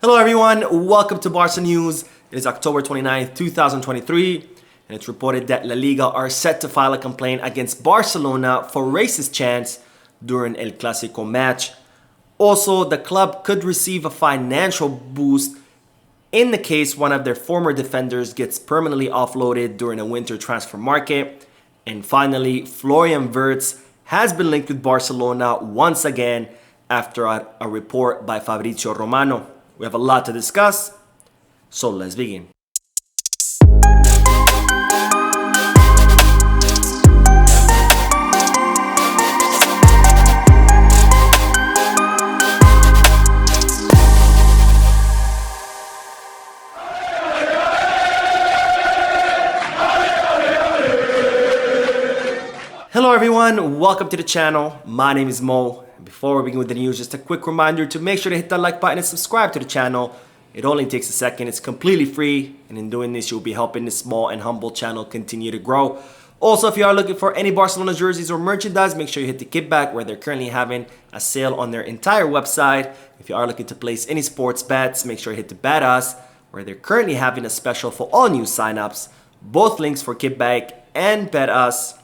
Hello everyone, welcome to Barca News. It is October 29th, 2023, and it's reported that La Liga are set to file a complaint against Barcelona for racist chants during El Clasico match. Also, the club could receive a financial boost in the case one of their former defenders gets permanently offloaded during a winter transfer market. And finally, Florian Wirtz has been linked with Barcelona once again after a report by Fabrizio Romano. We have a lot to discuss, so let's begin. Hello everyone, welcome to the channel. My name is Mo. Before we begin with the news, just a quick reminder to make sure to hit that like button and subscribe to the channel. It only takes a second, it's completely free, and in doing this you'll be helping this small and humble channel continue to grow. Also, if you are looking for any Barcelona jerseys or merchandise, make sure you hit the kickback where they're currently having a sale on their entire website. If you are looking to place any sports bets, make sure you hit the Bet Us where they're currently having a special for all new signups. Both links for kickback and Bet Us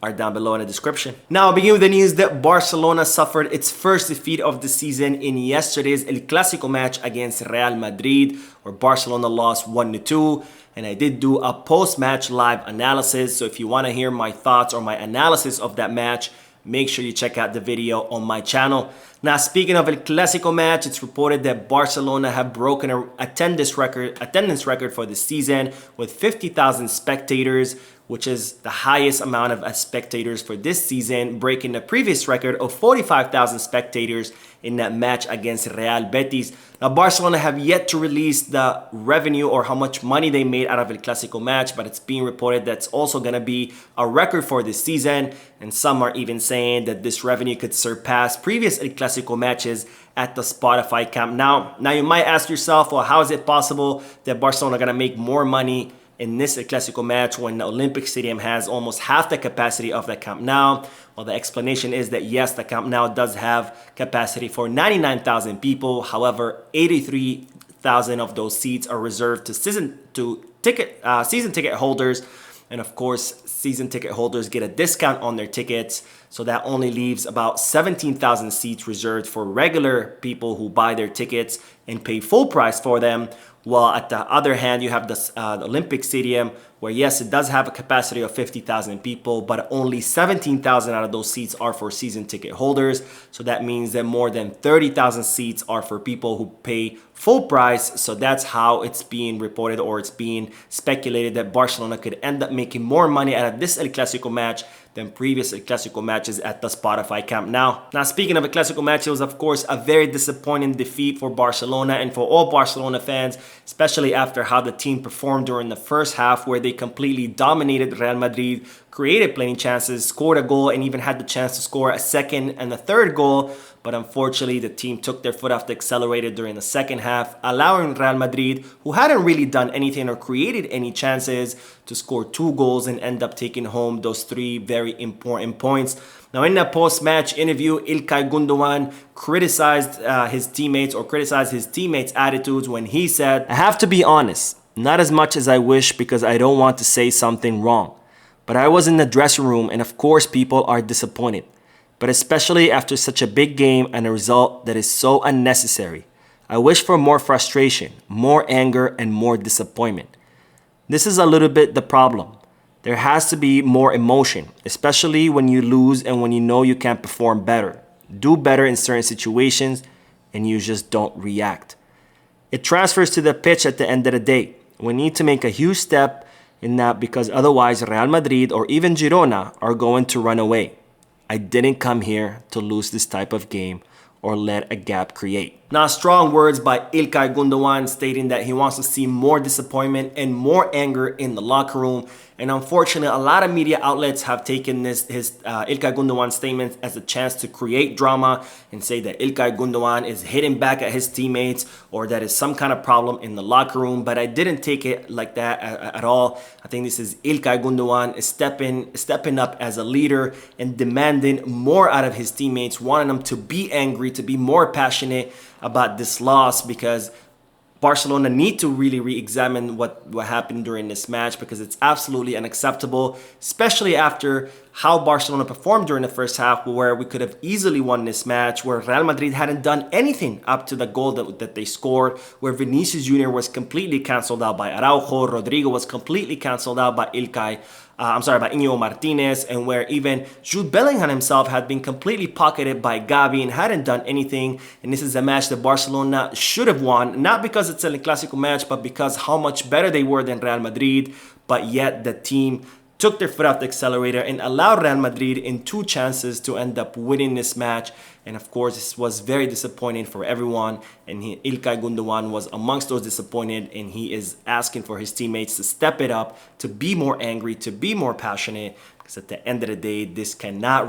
are down below in the description. Now, I'll begin with the news that Barcelona suffered its first defeat of the season in yesterday's El Clasico match against Real Madrid, where Barcelona lost 1-2. And I did do a post-match live analysis, so if you want to hear my thoughts or my analysis of that match, make sure you check out the video on my channel. Now, speaking of El Clasico match, it's reported that Barcelona have broken an attendance record for the season with 50,000 spectators, which is the highest amount of spectators for this season, breaking the previous record of 45,000 spectators in that match against Real Betis. Now, Barcelona have yet to release the revenue or how much money they made out of El Clasico match, but it's being reported that's also going to be a record for this season, and some are even saying that this revenue could surpass previous El Clasico matches at the Spotify Camp Nou. Now, you might ask yourself, well, how is it possible that Barcelona are going to make more money in this El Clasico match when the Olympic Stadium has almost half the capacity of the Camp Nou? Well, the explanation is that yes, the Camp Nou does have capacity for 99,000 people. However, 83,000 of those seats are reserved to season ticket holders. And of course, season ticket holders get a discount on their tickets. So that only leaves about 17,000 seats reserved for regular people who buy their tickets and pay full price for them. While at the other hand, you have the Olympic Stadium, where yes, it does have a capacity of 50,000 people, but only 17,000 out of those seats are for season ticket holders. So that means that more than 30,000 seats are for people who pay full price. So that's how it's being reported, or it's being speculated that Barcelona could end up making more money out of this El Clasico match than previous El Clasico matches at the Spotify Camp Nou. Now, speaking of El Clasico match, it was of course a very disappointing defeat for Barcelona and for all Barcelona fans, especially after how the team performed during the first half, where they completely dominated Real Madrid, created plenty chances, scored a goal, and even had the chance to score a second and a third goal. But unfortunately, the team took their foot off the accelerator during the second half, allowing Real Madrid, who hadn't really done anything or created any chances, to score 2 goals and end up taking home those 3 very important points. Now, in that post-match interview, İlkay Gündoğan criticized his teammates' attitudes when he said, "I have to be honest, not as much as I wish because I don't want to say something wrong. But I was in the dressing room and of course people are disappointed. But especially after such a big game and a result that is so unnecessary. I wish for more frustration, more anger, and more disappointment. This is a little bit the problem. There has to be more emotion, especially when you lose and when you know you can perform better, do better in certain situations, and you just don't react. It transfers to the pitch at the end of the day. We need to make a huge step in that because otherwise Real Madrid or even Girona are going to run away. I didn't come here to lose this type of game or let a gap create." Now, strong words by İlkay Gündoğan stating that he wants to see more disappointment and more anger in the locker room. And unfortunately, a lot of media outlets have taken his İlkay Gündoğan statement as a chance to create drama and say that İlkay Gündoğan is hitting back at his teammates or that is some kind of problem in the locker room. But I didn't take it like that at all. I think this is İlkay Gündoğan is stepping up as a leader and demanding more out of his teammates, wanting them to be angry, to be more passionate about this loss, because Barcelona need to really re-examine what happened during this match, because it's absolutely unacceptable, especially after how Barcelona performed during the first half, where we could have easily won this match, where Real Madrid hadn't done anything up to the goal that they scored, where Vinicius Jr. was completely cancelled out by Araujo, Rodrigo was completely cancelled out by by Iñigo Martinez, and where even Jude Bellingham himself had been completely pocketed by Gavi and hadn't done anything. And this is a match that Barcelona should have won, not because it's a Clasico match, but because how much better they were than Real Madrid. But yet the team took their foot off the accelerator and allowed Real Madrid in 2 chances to end up winning this match. And of course, this was very disappointing for everyone. And İlkay Gundogan was amongst those disappointed, and he is asking for his teammates to step it up, to be more angry, to be more passionate, because at the end of the day, this cannot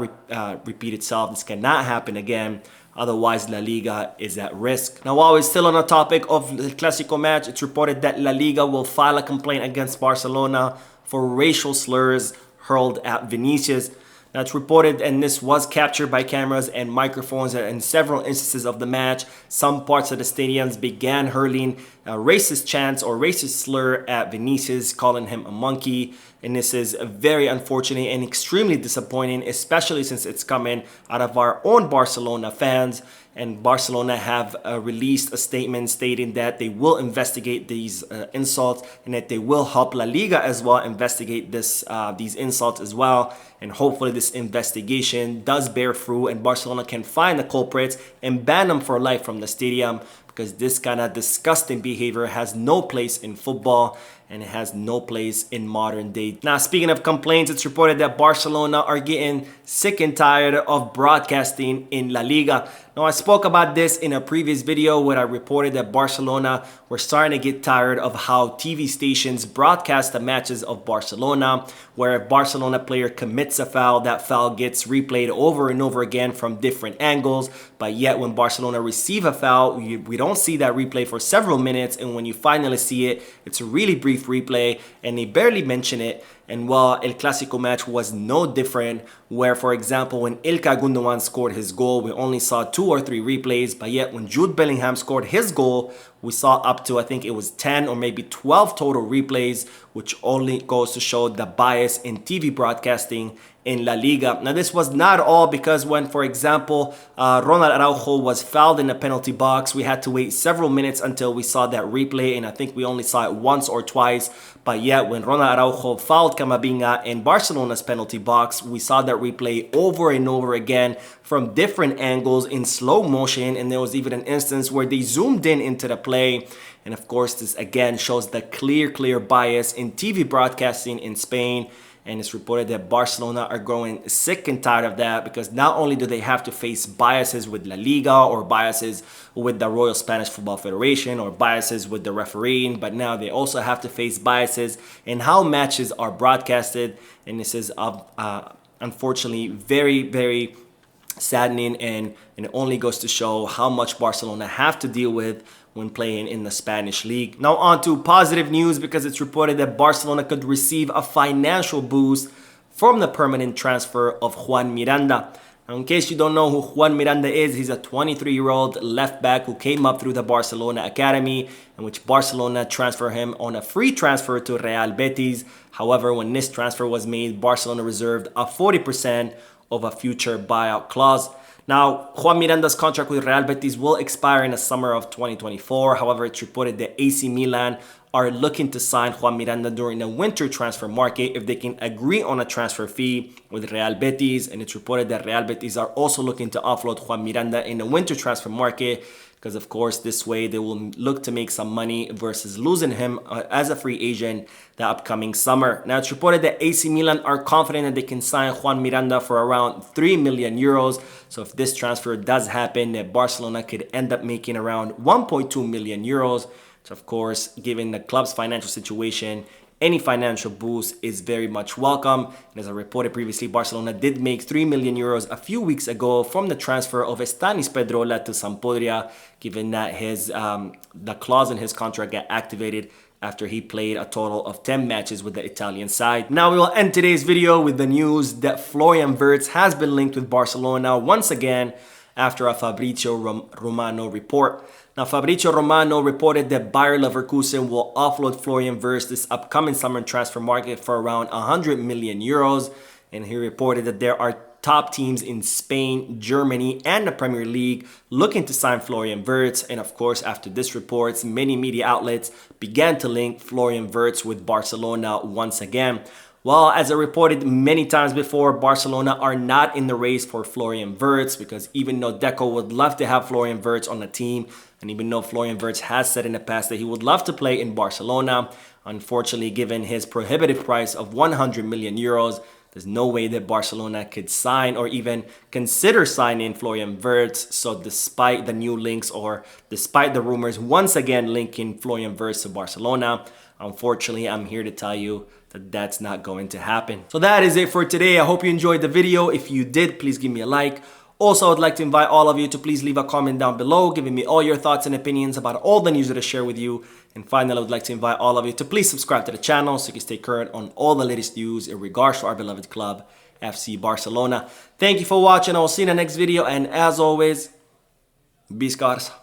repeat itself. This cannot happen again. Otherwise, La Liga is at risk. Now, while we're still on the topic of the Clasico match, it's reported that La Liga will file a complaint against Barcelona for racial slurs hurled at Vinicius. Now, it's reported, and this was captured by cameras and microphones, in several instances of the match, some parts of the stadiums began hurling racist chants or racist slur at Vinicius, calling him a monkey. And this is very unfortunate and extremely disappointing, especially since it's coming out of our own Barcelona fans. And Barcelona have released a statement stating that they will investigate these insults, and that they will help La Liga as well investigate these insults as well. And hopefully this investigation does bear fruit and Barcelona can find the culprits and ban them for life from the stadium, because this kind of disgusting behavior has no place in football and it has no place in modern day. Now, speaking of complaints, it's reported that Barcelona are getting sick and tired of broadcasting in La Liga. Now, I spoke about this in a previous video where I reported that Barcelona were starting to get tired of how TV stations broadcast the matches of Barcelona, where if Barcelona player commits a foul, that foul gets replayed over and over again from different angles. But yet when Barcelona receive a foul, we don't see that replay for several minutes, and when you finally see it, it's a really brief replay and they barely mention it. And while El Clasico match was no different, where, for example, when İlkay Gundogan scored his goal, we only saw 2 or 3 replays, but yet when Jude Bellingham scored his goal, we saw up to, I think it was 10 or maybe 12 total replays, which only goes to show the bias in TV broadcasting in La Liga. Now, this was not all, because when, for example, Ronald Araujo was fouled in the penalty box, we had to wait several minutes until we saw that replay, and I think we only saw it once or twice. But yet, when Ronald Araujo fouled Camavinga in Barcelona's penalty box, we saw that replay over and over again from different angles in slow motion, and there was even an instance where they zoomed in into the play. And of course, this again shows the clear bias in TV broadcasting in Spain. And it's reported that Barcelona are growing sick and tired of that, because not only do they have to face biases with La Liga or biases with the Royal Spanish Football Federation or biases with the refereeing, but now they also have to face biases in how matches are broadcasted. And this is unfortunately very saddening, and it only goes to show how much Barcelona have to deal with when playing in the Spanish league. Now, on to positive news, because it's reported that Barcelona could receive a financial boost from the permanent transfer of Juan Miranda. Now, in case you don't know who Juan Miranda is, he's a 23-year-old left back who came up through the Barcelona academy, in which Barcelona transferred him on a free transfer to Real Betis. However, when this transfer was made, Barcelona reserved a 40% of a future buyout clause. Now, Juan Miranda's contract with Real Betis will expire in the summer of 2024. However, it's reported that AC Milan are looking to sign Juan Miranda during the winter transfer market if they can agree on a transfer fee with Real Betis. And it's reported that Real Betis are also looking to offload Juan Miranda in the winter transfer market, because of course this way they will look to make some money versus losing him as a free agent the upcoming summer. Now, it's reported that AC Milan are confident that they can sign Juan Miranda for around 3 million euros. So if this transfer does happen, that Barcelona could end up making around 1.2 million euros. So of course, given the club's financial situation, any financial boost is very much welcome. And as I reported previously, Barcelona did make 3 million euros a few weeks ago from the transfer of Stanis Pedrola to Sampdoria, given that the clause in his contract got activated after he played a total of 10 matches with the Italian side. Now we will end today's video with the news that Florian Wirtz has been linked with Barcelona once again, after a Fabrizio Romano report. Now, Fabrizio Romano reported that Bayer Leverkusen will offload Florian Wirtz this upcoming summer transfer market for around 100 million euros. And he reported that there are top teams in Spain, Germany, and the Premier League looking to sign Florian Wirtz. And of course, after this report, many media outlets began to link Florian Wirtz with Barcelona once again. Well, as I reported many times before, Barcelona are not in the race for Florian Wirtz, because even though Deco would love to have Florian Wirtz on the team, and even though Florian Wirtz has said in the past that he would love to play in Barcelona, unfortunately, given his prohibitive price of 100 million euros, there's no way that Barcelona could sign or even consider signing Florian Wirtz. So despite the new links, or despite the rumors once again linking Florian Wirtz to Barcelona, unfortunately, I'm here to tell you that that's not going to happen. So that is it for today. I hope you enjoyed the video. If you did, please give me a like. Also, I would like to invite all of you to please leave a comment down below, giving me all your thoughts and opinions about all the news that I share with you. And finally, I would like to invite all of you to please subscribe to the channel so you can stay current on all the latest news in regards to our beloved club, FC Barcelona. Thank you for watching. I will see you in the next video. And as always, Visca Barça.